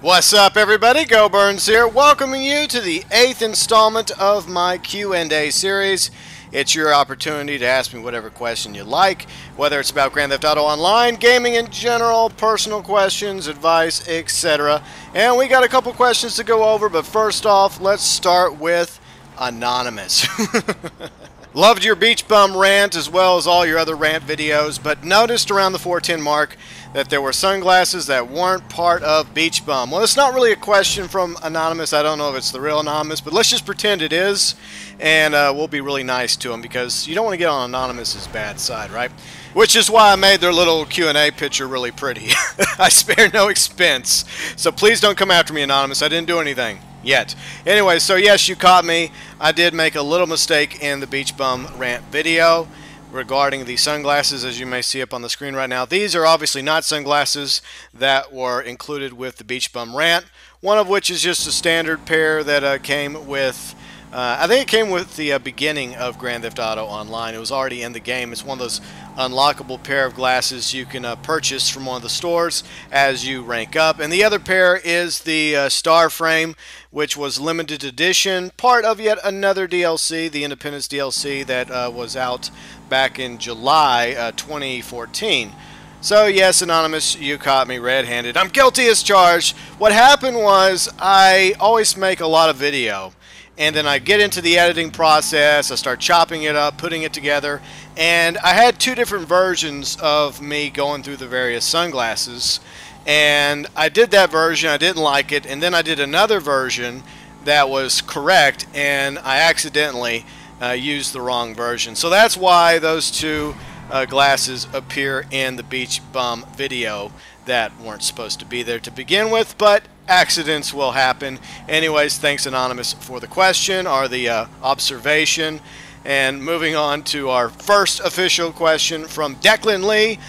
What's up, everybody? GeauxBurns here, welcoming you to the 8th installment of my Q&A series. It's your opportunity to ask me whatever question you like, whether it's about Grand Theft Auto Online, gaming in general, personal questions, advice, etc. And we got a couple questions to go over, but first off, let's start with Anonymous. Loved your beach bum rant as well as all your other rant videos, but noticed around the 410 mark that there were sunglasses that weren't part of beach bum. Well, it's not really a question from Anonymous. I don't know if it's the real Anonymous, but let's just pretend it is, and we'll be really nice to him because you don't want to get on Anonymous's bad side, right? Which is why I made their little Q&A picture really pretty. I spare no expense. So please don't come after me, Anonymous. I didn't do anything yet. Anyway, so yes, you caught me. I did make a little mistake in the beach bum rant video regarding the sunglasses, as you may see up on the screen right now. These are obviously not sunglasses that were included with the beach bum rant, one of which is just a standard pair that came with I think it came with the beginning of Grand Theft Auto Online. It was already in the game. It's one of those unlockable pair of glasses you can purchase from one of the stores as you rank up. And the other pair is the Star Frame, which was limited edition, part of yet another DLC, the Independence DLC that was out back in July 2014. So yes, Anonymous, you caught me red-handed. I'm guilty as charged. What happened was I always make a lot of video, and then I get into the editing process, I start chopping it up, putting it together, and I had two different versions of me going through the various sunglasses, and I did that version, I didn't like it, and then I did another version that was correct, and I accidentally used the wrong version. So that's why those two glasses appear in the beach bum video that weren't supposed to be there to begin with, but accidents will happen. Anyways, thanks Anonymous for the question or the observation. And moving on to our first official question from Declan Lee.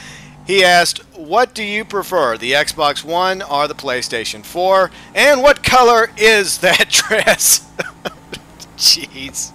He asked, what do you prefer, the Xbox One or the PlayStation 4? And what color is that dress? Jeez.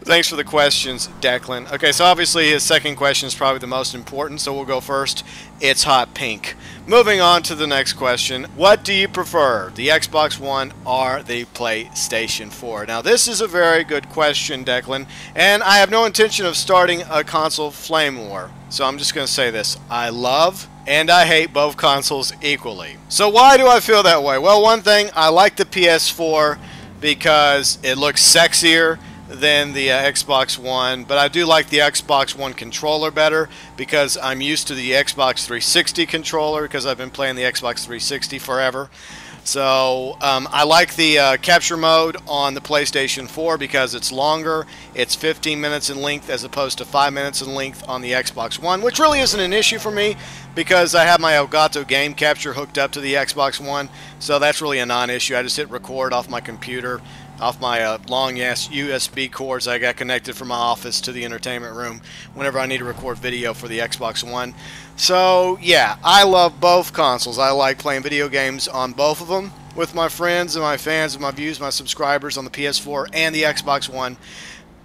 Thanks for the questions, Declan. Okay, so obviously his second question is probably the most important, so we'll go first. It's hot pink. Moving on to the next question. What do you prefer, the Xbox One or the PlayStation 4? Now, this is a very good question, Declan, and I have no intention of starting a console flame war. So I'm just going to say this. I love and I hate both consoles equally. So why do I feel that way? Well, one thing, I like the PS4 because it looks sexier than the Xbox One, but I do like the Xbox One controller better because I'm used to the Xbox 360 controller because I've been playing the Xbox 360 forever. So I like the capture mode on the PlayStation 4 because it's longer. It's 15 minutes in length as opposed to 5 minutes in length on the Xbox One, which really isn't an issue for me because I have my Elgato game capture hooked up to the Xbox One, so that's really a non-issue. I just hit record off my computer, off my long-ass USB cords I got connected from my office to the entertainment room whenever I need to record video for the Xbox One. So yeah, I love both consoles. I like playing video games on both of them with my friends and my fans and my views, my subscribers on the PS4 and the Xbox One.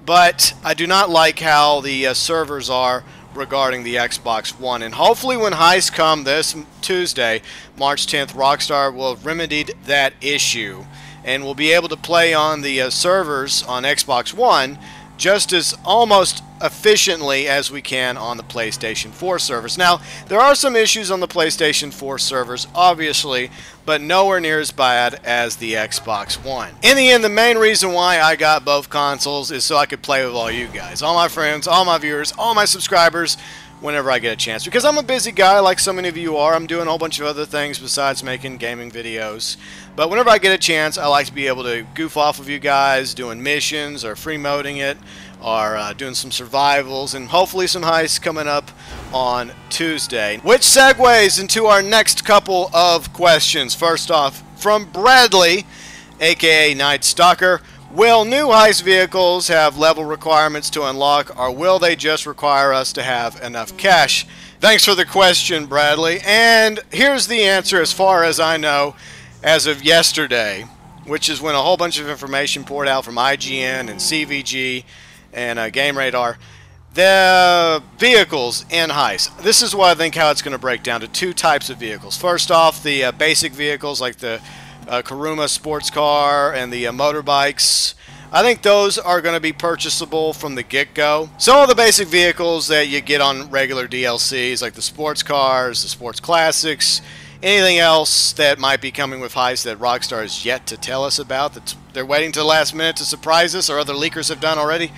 But I do not like how the servers are regarding the Xbox One. And hopefully when heists come this Tuesday, March 10th, Rockstar will have remedied that issue and we'll be able to play on the servers on Xbox One just as almost efficiently as we can on the PlayStation 4 servers. Now, there are some issues on the PlayStation 4 servers, obviously, but nowhere near as bad as the Xbox One. In the end, the main reason why I got both consoles is so I could play with all you guys, all my friends, all my viewers, all my subscribers, whenever I get a chance. Because I'm a busy guy like so many of you are. I'm doing a whole bunch of other things besides making gaming videos. But whenever I get a chance, I like to be able to goof off with you guys, doing missions or free moding it, or doing some survivals, and hopefully some heists coming up on Tuesday. Which segues into our next couple of questions. First off, from Bradley, aka Night Stalker. Will new heist vehicles have level requirements to unlock, or will they just require us to have enough cash? Thanks for the question, Bradley. And here's the answer as far as I know as of yesterday, which is when a whole bunch of information poured out from IGN and CVG and Game Radar. The vehicles in Heist. This is what I think how it's going to break down to two types of vehicles. First off, the basic vehicles like the Kuruma sports car and the motorbikes. I think those are going to be purchasable from the get-go. Some of the basic vehicles that you get on regular DLCs like the sports cars, the sports classics, anything else that might be coming with Heist that Rockstar has yet to tell us about, that they're waiting to the last minute to surprise us, or other leakers have done already.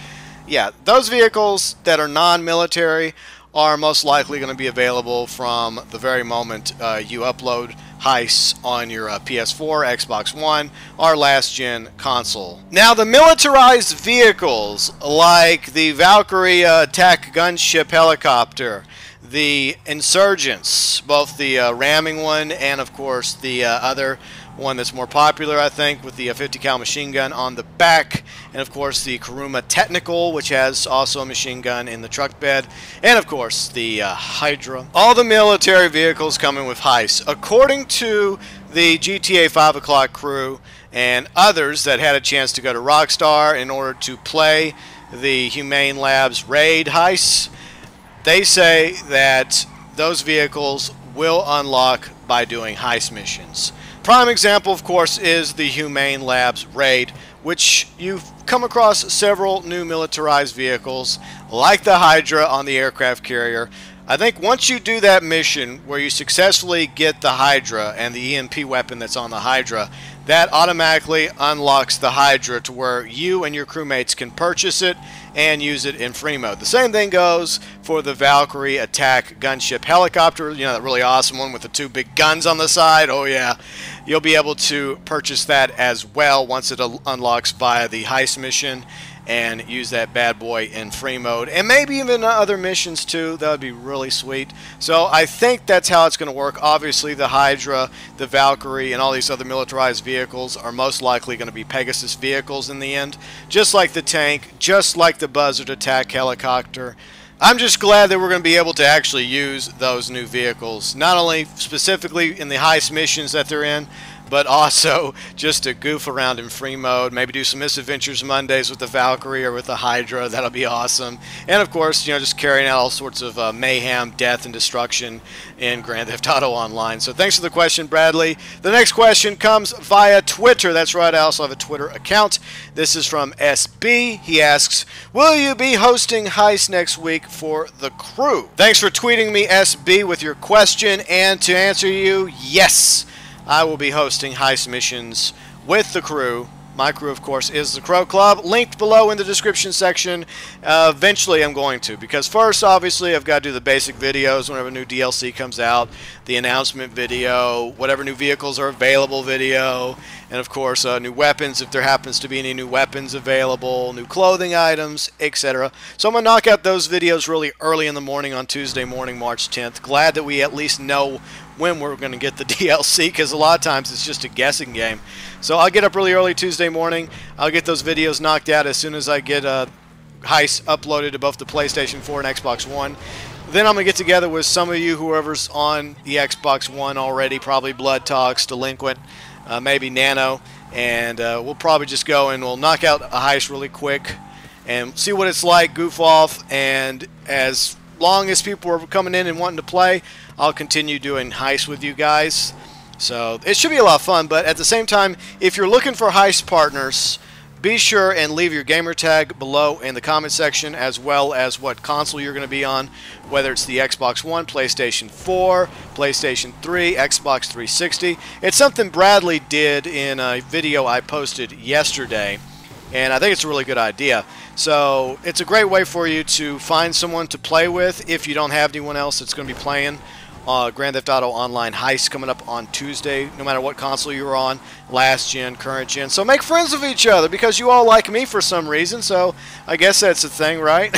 Yeah, those vehicles that are non-military are most likely going to be available from the very moment you upload Heists on your PS4, Xbox One, or last-gen console. Now, the militarized vehicles, like the Valkyrie attack gunship helicopter, the Insurgents, both the ramming one and, of course, the other one that's more popular, I think, with the 50 cal machine gun on the back, and of course the Kuruma Technical, which has also a machine gun in the truck bed, and of course the Hydra. All the military vehicles coming with Heists. According to the GTA 5 O'Clock crew and others that had a chance to go to Rockstar in order to play the Humane Labs raid heists, they say that those vehicles will unlock by doing heist missions. Prime example, of course, is the Humane Labs raid, which you've come across several new militarized vehicles, like the Hydra on the aircraft carrier. I think once you do that mission where you successfully get the Hydra and the EMP weapon that's on the Hydra, that automatically unlocks the Hydra to where you and your crewmates can purchase it and use it in free mode. The same thing goes for the Valkyrie attack gunship helicopter, you know, that really awesome one with the two big guns on the side. Oh yeah, you'll be able to purchase that as well once it unlocks via the heist mission and use that bad boy in free mode, and maybe even other missions too. That would be really sweet. So I think that's how it's going to work. Obviously the Hydra, the Valkyrie, and all these other militarized vehicles are most likely going to be Pegasus vehicles in the end, just like the tank, just like the Buzzard attack helicopter. I'm just glad that we're going to be able to actually use those new vehicles, not only specifically in the heist missions that they're in, but also just to goof around in free mode, maybe do some Misadventures Mondays with the Valkyrie or with the Hydra. That'll be awesome. And of course, you know, just carrying out all sorts of mayhem, death, and destruction in Grand Theft Auto Online. So thanks for the question, Bradley. The next question comes via Twitter. That's right, I also have a Twitter account. This is from SB. He asks, will you be hosting Heist next week for the crew? Thanks for tweeting me, SB, with your question. And to answer you, yes, I will be hosting heist missions with the crew. My crew, of course, is the Crow Club, linked below in the description section. Eventually, I'm going to, because first, obviously, I've got to do the basic videos whenever new DLC comes out, the announcement video, whatever new vehicles are available video, and of course, new weapons, if there happens to be any new weapons available, new clothing items, etc. So I'm going to knock out those videos really early in the morning on Tuesday morning, March 10th. Glad that we at least know when we're going to get the DLC, because a lot of times it's just a guessing game. So I'll get up really early Tuesday morning. I'll get those videos knocked out as soon as I get Heist uploaded to both the PlayStation 4 and Xbox One. Then I'm going to get together with some of you, whoever's on the Xbox One already, probably Blood Talks, Delinquent, maybe Nano, and we'll probably just go and we'll knock out a heist really quick and see what it's like, goof off, and as long as people are coming in and wanting to play, I'll continue doing heists with you guys. So it should be a lot of fun, but at the same time, if you're looking for heist partners, be sure and leave your gamer tag below in the comment section, as well as what console you're going to be on, whether it's the Xbox One, PlayStation 4, PlayStation 3, Xbox 360. It's something Bradley did in a video I posted yesterday, and I think it's a really good idea. So it's a great way for you to find someone to play with if you don't have anyone else that's going to be playing Grand Theft Auto Online Heists coming up on Tuesday, no matter what console you're on, last gen, current gen. So make friends with each other, because you all like me for some reason, so I guess that's a thing, right?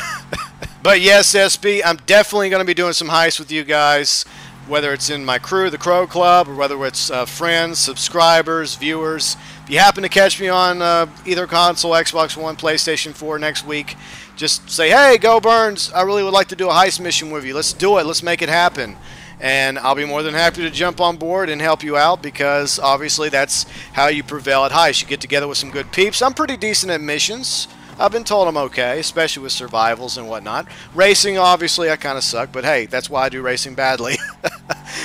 But yes, SB, I'm definitely going to be doing some heists with you guys, whether it's in my crew, the Crow Club, or whether it's friends, subscribers, viewers. If you happen to catch me on either console, Xbox One, PlayStation 4 next week, just say, hey, GeauxBurns, I really would like to do a heist mission with you. Let's do it. Let's make it happen. And I'll be more than happy to jump on board and help you out, because obviously that's how you prevail at heist. You get together with some good peeps. I'm pretty decent at missions. I've been told I'm okay, especially with survivals and whatnot. Racing, obviously, I kind of suck, but hey, that's why I do racing badly.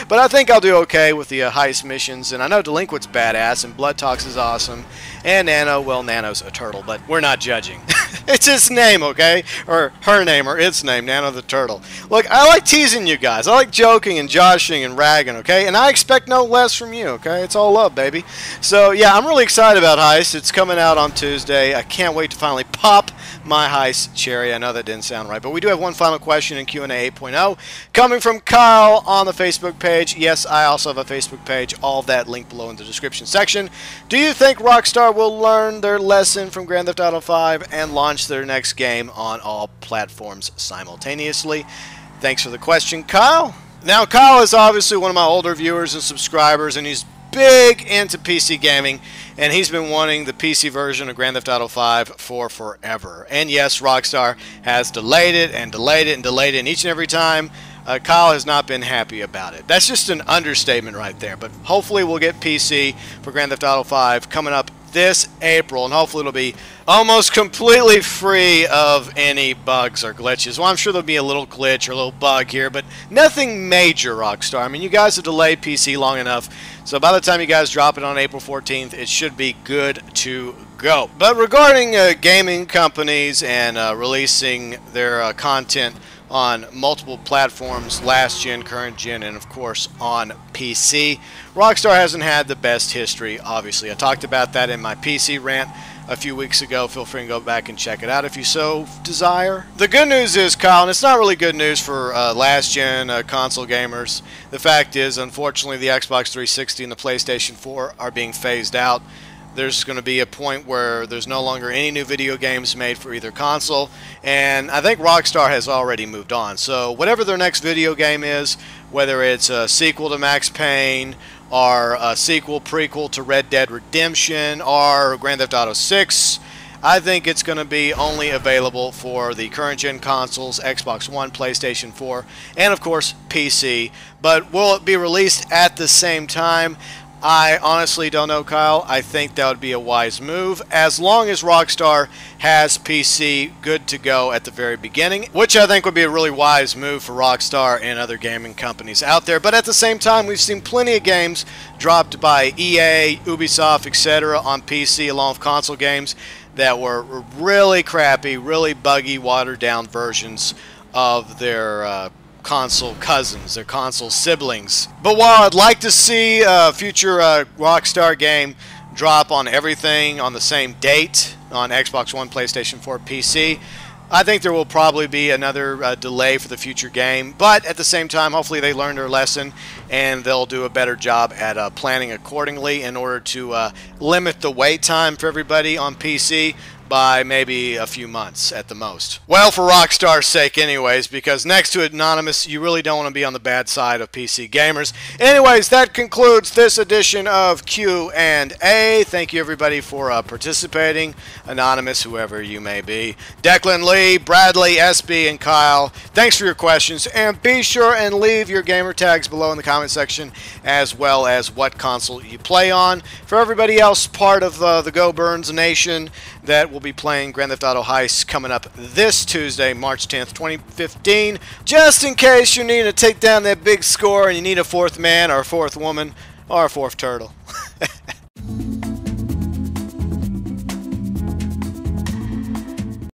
But I think I'll do okay with the heist missions, and I know Delinquent's badass, and Blood Talks is awesome, and Nano, well, Nano's a turtle, but we're not judging. It's his name, okay? Or her name, or its name, Nano the Turtle. Look, I like teasing you guys. I like joking and joshing and ragging, okay? And I expect no less from you, okay? It's all love, baby. So, yeah, I'm really excited about Heist. It's coming out on Tuesday. I can't wait to finally pop my Heist cherry. I know that didn't sound right, but we do have one final question in Q&A 8.0 coming from Kyle on the Facebook page. Yes, I also have a Facebook page. All of that linked below in the description section. Do you think Rockstar will learn their lesson from Grand Theft Auto 5 and launch their next game on all platforms simultaneously? Thanks for the question, Kyle. Now, Kyle is obviously one of my older viewers and subscribers, and he's big into PC gaming, and he's been wanting the PC version of Grand Theft Auto 5 for forever. And yes, Rockstar has delayed it and delayed it and delayed it, and each and every time Kyle has not been happy about it. That's just an understatement right there. But hopefully we'll get PC for Grand Theft Auto 5 coming up this April, and hopefully it'll be almost completely free of any bugs or glitches. Well, I'm sure there'll be a little glitch or a little bug here, but nothing major, Rockstar. I mean, you guys have delayed PC long enough, so by the time you guys drop it on April 14th, it should be good to go. But regarding gaming companies and releasing their content on multiple platforms, last gen, current gen, and of course on PC, Rockstar hasn't had the best history, obviously. I talked about that in my PC rant a few weeks ago. Feel free to go back and check it out if you so desire. The good news is, Kyle, and it's not really good news for last gen console gamers. The fact is, unfortunately, the Xbox 360 and the PlayStation 4 are being phased out. There's going to be a point where there's no longer any new video games made for either console, and I think Rockstar has already moved on. So whatever their next video game is, whether it's a sequel to Max Payne, or a sequel, prequel to Red Dead Redemption, or Grand Theft Auto 6, I think it's going to be only available for the current gen consoles, Xbox One, PlayStation 4, and of course PC. But will it be released at the same time? I honestly don't know, Kyle. I think that would be a wise move, as long as Rockstar has PC good to go at the very beginning, which I think would be a really wise move for Rockstar and other gaming companies out there. But at the same time, we've seen plenty of games dropped by EA, Ubisoft, etc. on PC along with console games that were really crappy, really buggy, watered-down versions of their console cousins, their console siblings. But while I'd like to see a future Rockstar game drop on everything on the same date on Xbox One, PlayStation 4, PC, I think there will probably be another delay for the future game. But at the same time, hopefully they learn their lesson and they'll do a better job at planning accordingly in order to limit the wait time for everybody on PC by maybe a few months at the most. Well, for Rockstar's sake anyways, because next to Anonymous, you really don't want to be on the bad side of PC gamers. Anyways, that concludes this edition of Q&A. Thank you everybody for participating. Anonymous, whoever you may be. Declan, Lee, Bradley, SB, and Kyle, thanks for your questions, and be sure and leave your gamer tags below in the comment section, as well as what console you play on. For everybody else part of the GeauxBurns Nation that will be playing Grand Theft Auto Heists coming up this Tuesday, March 10th, 2015. Just in case you need to take down that big score and you need a fourth man or a fourth woman or a fourth turtle.